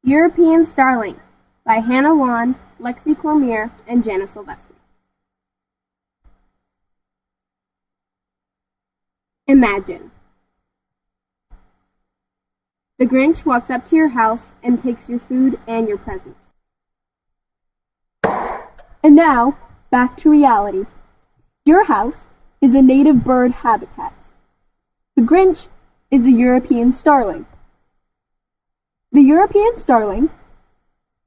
European Starling by Hannah, Lexi, and Jenna. Imagine. The Grinch walks up to your house and takes your food and your presents. And now, back to reality. Your house is a native bird habitat. The Grinch is the European starling. The European starling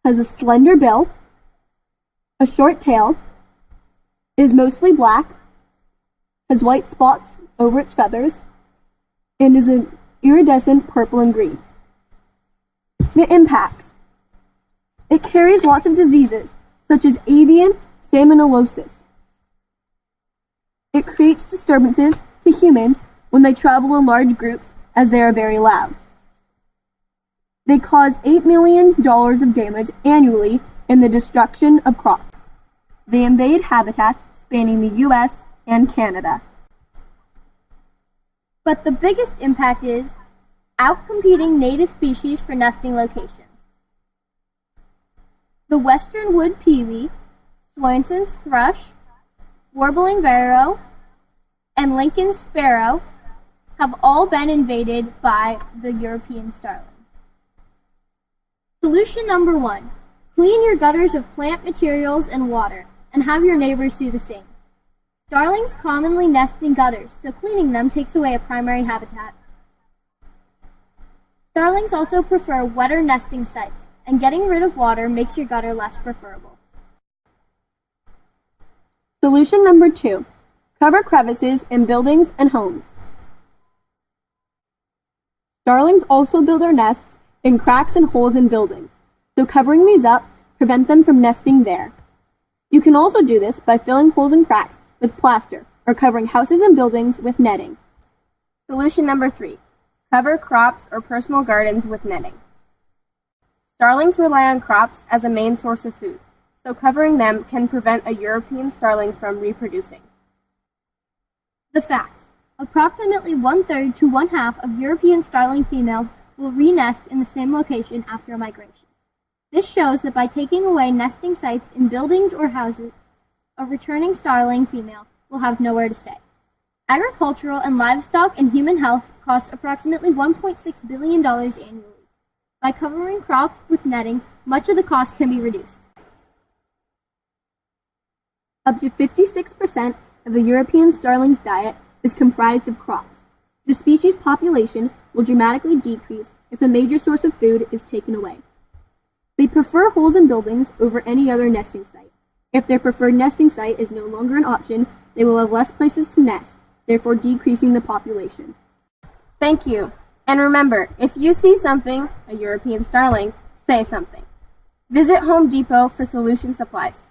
has a slender bill, a short tail, is mostly black, has white spots over its feathers, and is an iridescent purple and green. The impacts. It carries lots of diseases, such as avian salmonellosis. It creates disturbances to humans when they travel in large groups as they are very loud. They cause $8 million of damage annually in the destruction of crops. They invade habitats spanning the U.S. and Canada. But the biggest impact is outcompeting native species for nesting locations. The western wood pewee, Swanson's thrush, warbling vireo, and Lincoln's sparrow have all been invaded by the European starling. Solution number 1. Clean your gutters of plant materials and water, and have your neighbors do the same. Starlings commonly nest in gutters, so cleaning them takes away a primary habitat. Starlings also prefer wetter nesting sites, and getting rid of water makes your gutter less preferable. Solution number 2. Cover crevices in buildings and homes. Starlings also build their nests in cracks and holes in buildings, so covering these up prevent them from nesting there. You can also do this by filling holes and cracks with plaster or covering houses and buildings with netting. Solution number 3. Cover crops or personal gardens with netting. Starlings rely on crops as a main source of food, so covering them can prevent a European starling from reproducing. The facts. Approximately 1/3 to 1/2 of European starling females will re-nest in the same location after a migration. This shows that by taking away nesting sites in buildings or houses, a returning starling female will have nowhere to stay. Agricultural and livestock and human health cost approximately $1.6 billion annually. By covering crops with netting, much of the cost can be reduced. Up to 56% of the European starling's diet is comprised of crops. The species population will dramatically decrease if a major source of food is taken away. They prefer holes in buildings over any other nesting site. If their preferred nesting site is no longer an option, they will have less places to nest, therefore decreasing the population. Thank you. And remember, if you see something, a European starling, say something. Visit Home Depot for solution supplies.